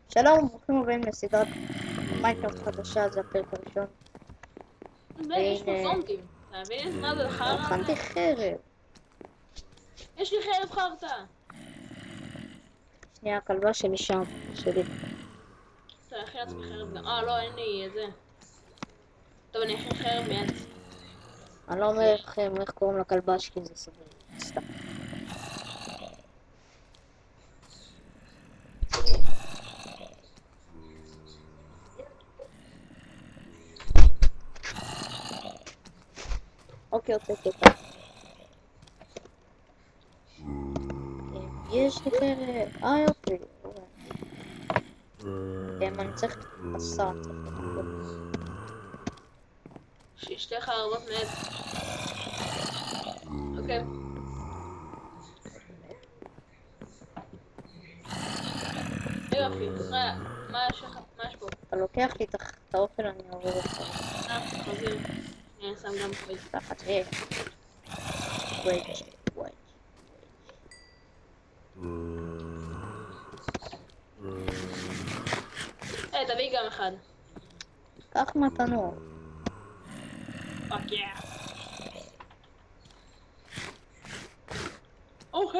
שלום, ברוכים הבאים לסדרת מיינקראפט חדשה, זה הפרק הראשון. יש פה זומבים, אתה מבין? מה זה חרא? הכנתי חרב. יש לי חרב חרטה. שנייה, הכלבה שלי שם, שלי. טוב, אני אכין לעצמי חרב גם. לא, אין לי זה. טוב, אני אכין חרב מעץ. אני לא אומר לכם איך קוראים לכלבה שלי, זה סביר. סתם. אוקיי, הוצאתי אותה. יש לי חרב. יופי. אני צריך בשר. שתי חרבות מעץ. אוקיי. יופי. מה יש לך? מה יש פה? אתה לוקח לי את האופן, אני עובר אותך. חזיר. אני שם גם פה. תחת וייג'. תביא גם אחד. קח מתנות. פאק יא. אוכל.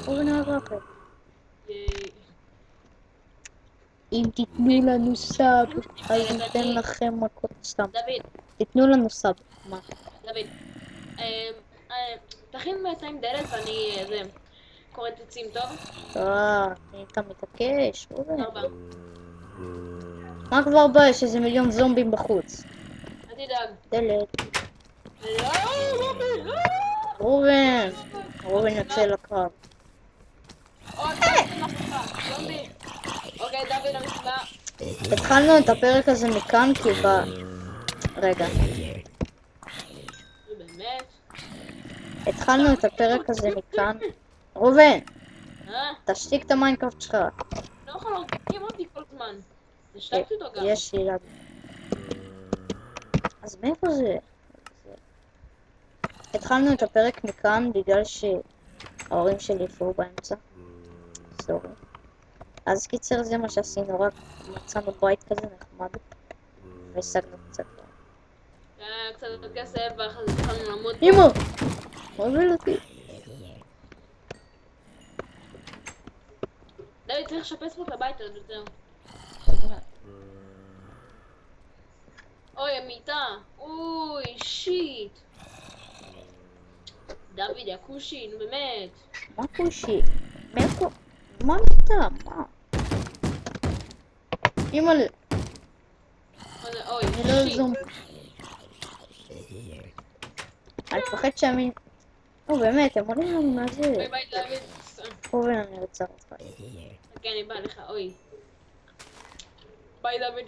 ונערכת. ייי. אם תתנו לנו סאב, אז ניתן לכם מכות סתם. דוד. תתנו לנו סאב. מה? דוד. תכין בינתיים דלת ואני זה. קוראת עצים טוב? אתה מתעקש? ארבע. מה כבר בא? יש איזה מיליון זומבים בחוץ. אל תדאג. דלת. לא! ראובן יוצא לקרב. אוקיי, דוד המשימה. התחלנו את הפרק הזה מכאן כי רגע. באמת? התחלנו את הפרק הזה מכאן. ראובן! אה? תשתיק את המיינקראפט שלך. לא יכול להרגיע אותי כל הזמן. השתקתי אותו גם. יש לי לב. אז מאיפה זה? התחלנו את הפרק מכאן בגלל שההורים שלי הפרו באמצע. סורי. אז קיצר זה מה שעשינו, רק מצאנו בית כזה נחמד והשגנו קצת. קצת כסף ואחרי זה התחלנו למות. אמא! מוביל אותי. דוד צריך לשפץ פה את הבית הזה, זהו. אוי, המיטה. אוי, שיט. דוד, יא כושי, נו באמת. מה כושי? מאיפה? מה מיטה? מה? אמא, אוי, אני לא שיט. זום. אני מפחד שהמין... באמת, הם עולים לנו מה זה? ביי ביי, דוד. ראובן, אני רוצה אותך. כן, אני בא לך, אוי. ביי, דוד.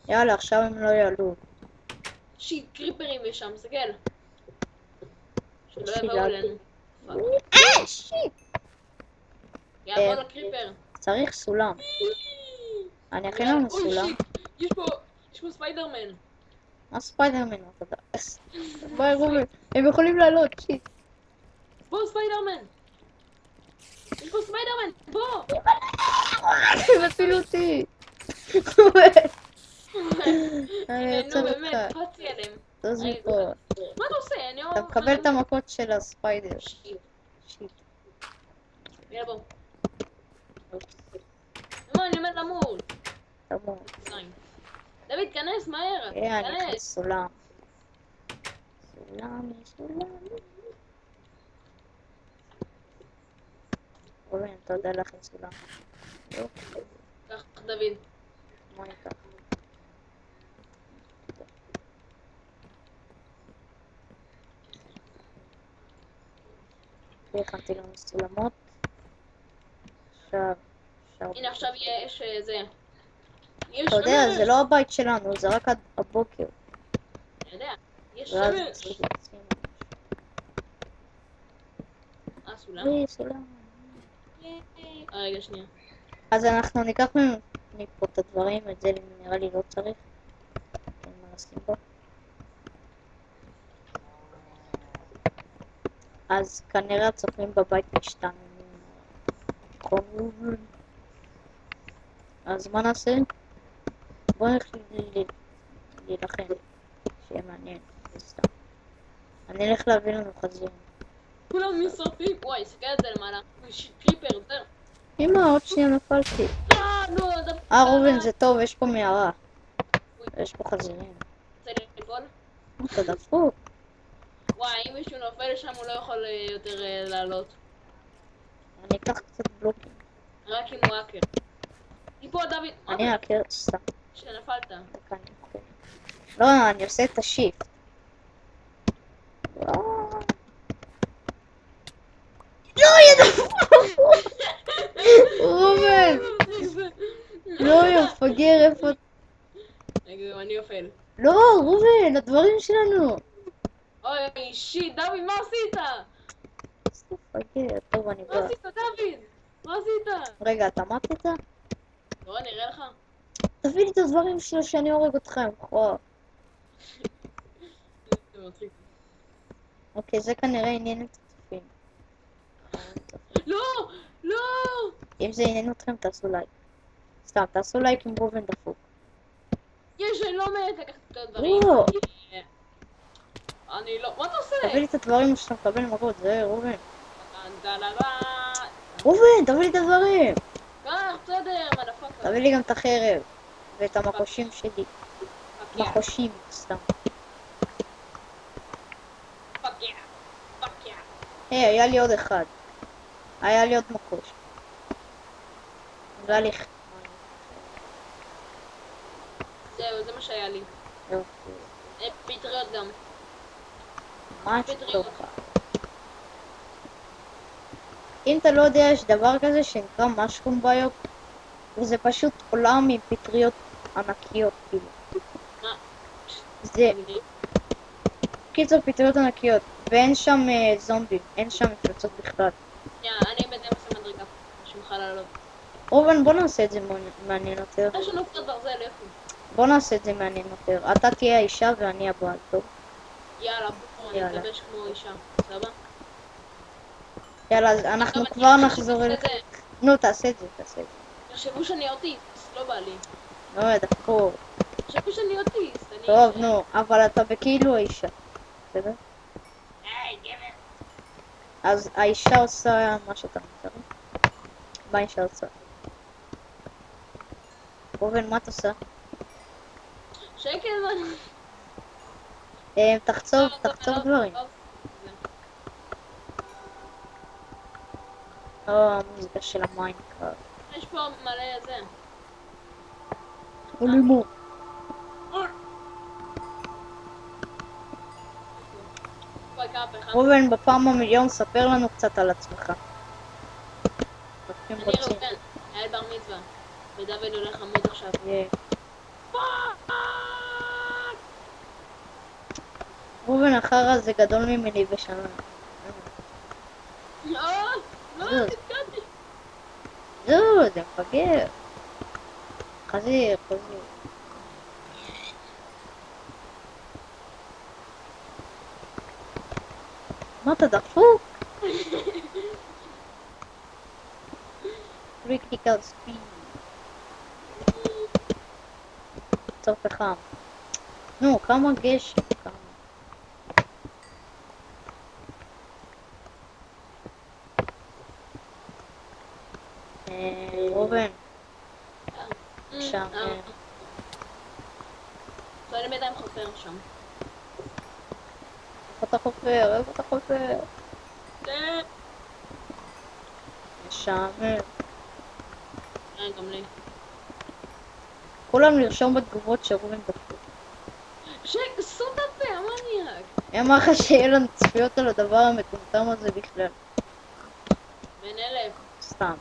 יאללה, עכשיו הם לא יעלו. שיט, קריפרים יש שם, סגל. שלא שיט, יבואו אלינו. שיט! יעבור לקריפר. צריך סולם. אני אכין לנו אוי, סולם. שיט, יש פה ספיידרמן. מה ספיידרמן? אתה יודע. ביי ראובן, הם יכולים לעלות, שיט. בוא, ספיידרמן. יש פה ספיידרמן, בוא. הם הפילו אותי. אני יוצא נו, באמת, לך. קפצתי עליהם. תעז מפה. מה אתה עושה? אתה מקבל את המכות של הספיידר. שיט. שיט. יאללה, בוא. מה, אני עומד למות. תמור. דוד, כנס מהר. אני אכין כנס. סולם. סולם. ראובן, אתה יודע להכין סולם. קח, דוד. מה אני אקח? הכנתי לנו סולמות. עכשיו. הנה, עכשיו יש זה. יש אתה יודע, זה לא הבית שלנו, זה רק עד הבוקר. אני יודע. יש ואז שמש. צריך לשים. סולם. סולם. רגע, שנייה. אז אנחנו ניקח מפה את הדברים, את זה נראה לי לא צריך. אין מה לשים בו. אז כנראה הצופים בבית משתנים. נכון. אז מה נעשה? בוא נלך להילחם, שיהיה מעניין, זה סתם. אני אלך להביא לנו חזיר. כולם נשרפים. וואי, סתכל על זה למעלה. קריפר, זהו. אמא, עוד שנייה נפלתי. נו, דווקא ראובן, זה טוב, יש פה מערה. אוי, יש פה חזירים. רוצה ליפול? אתה דפוק. וואי, אם מישהו נופל שם הוא לא יכול יותר לעלות. אני אקח קצת בלוקים. רק אם הוא האקר. ליפול, דוד. מה אני זה? אעקר סתם. שנפלת. לא, אני עושה את השיפט. לא, ראובן! לא, יא מפגר, איפה... רגע, אני אופל. לא, ראובן, הדברים שלנו. אוי, שיט, דוד, מה עשית? איזה מפגר. טוב, אני מה בא. עשית, דוד? מה עשית? רגע, אתה מתת? לא, נראה לך. תביא לי את הדברים שלו שאני הורג אותך, מכוער. זה מצחיק. אוקיי, זה כנראה עניין את הצופים. לא! לא! אם זה עניין אתכם, תעשו לייק. סתם, תעשו לייק עם ראובן דפוק. אני לא מת לקחת את הדברים. לא. אני לא... מה אתה עושה? תביא לי את הדברים שאתה מקבל מכות, זה ראובן. גלבה. ראובן, תביא לי את הדברים. קח, בסדר, מלפקה. תביא לי גם את החרב. ואת המחושים שלי. פאק מחושים, סתם. יא. פאק יא. היי, היה לי עוד אחד. היה לי עוד מחוש. והיה לי... זהו, זה מה שהיה לי. פטריות גם. מה שטוב. אם אתה לא יודע, יש דבר כזה שנקרא משרום ביוק, וזה פשוט עולם עם פטריות ענקיות, כאילו. מה? זה... קיצור, פטריות ענקיות, ואין שם זומבים, אין שם מפלצות בכלל. אני ב-12 מדרגה. שמך לעלות. ראובן, בוא נעשה את זה מעניין יותר. יש לנו קצת ברזל, איפה? בוא נעשה את זה מעניין יותר. אתה תהיה האישה ואני הבעל, טוב? יאללה, בוא, אני יאללה. אתלבש כמו אישה. סבבה? יאללה, אז אנחנו אבל כבר אני נחזור חושבת אליך. שזה- נו, תעשה את זה, תעשה את זה. תחשבו שאני אוטיסט, לא בא לי. לא, דחפור. תחשבו שאני אוטיסט. אני- טוב, נו, אבל אתה בכאילו האישה. בסדר? היי, גבר. אז האישה עושה מה שאתה רוצה. מה האישה עושה? ראובן, מה אתה עושה? שקל, תחצוב דברים. המוזיקה של המיינקראפט. יש פה מלא זה. לימור. וואי, כמה פחם. ראובן, בפעם המיליון ספר לנו קצת על עצמך. אני ראובן, היה לי בר מצווה. ודוד הולך למות עכשיו. ראובן, החרא זה גדול ממני בשנה. לא, נתקעתי. זהו, זה מפגר. חזיר. מה אתה דפוק? critical speed. צור פחם. נו, כמה גשם, כמה. ראובן, שם. אני בינתיים חופר שם. איפה אתה חופר? איפה אתה חופר? משעמם. גם לי. כולם לרשום בתגובות שראובן דפוק. סום את הפה, המניאק. אני אמר לך שיהיה לנו צפיות על הדבר המטומטם הזה בכלל. בן 1000. סתם. אני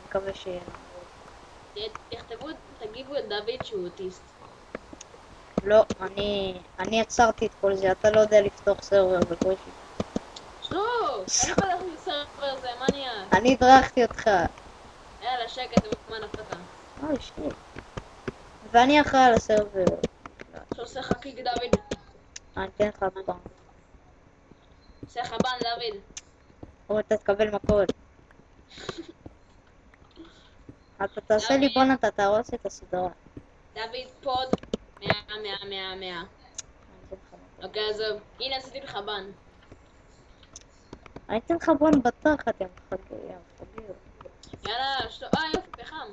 מקווה שיהיה לנו. תכתבו, תגיבו את דוד שהוא אוטיסט. לא, אני עצרתי את כל זה, אתה לא יודע לפתוח סרבר בקושי. לא, אני בא לך מסרבר זה, מניאק. אני הדרכתי אותך. יאללה, שקט, מה נפלת? אוי, שיט. ואני אחראי על הסרבר. שעושה לך קיק דוד. אני אתן לך פעם. עושה לך בן דוד. או אתה תקבל מכות. אתה תעשה לי בון, אתה תהרוס את הסדרה. דוד, פוד. 100. אוקיי, עזוב. הנה עשיתי לך בן. אני אתן לך בון בתחת, יא מפגר. יאללה, יופי, פחם.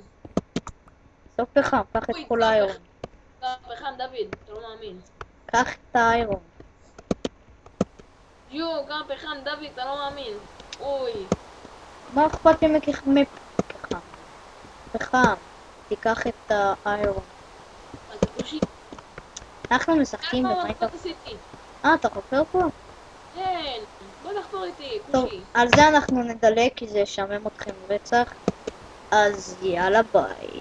סוף פחם, קח את אוי, כל טוב, האיירון. פחם, דוד, אתה לא מאמין. קח את האיירון. גם פחם, דוד, אתה לא מאמין. אוי. מה אכפת לי מפחם? פחם, תיקח את האיירון. אתה כושי. אנחנו משחקים מה במיינקראפט. עשיתי? אתה חופר פה? כן. בוא נחפור איתי, טוב, כושי. על זה אנחנו נדלג כי זה ישעמם אתכם רצח. אז יאללה ביי.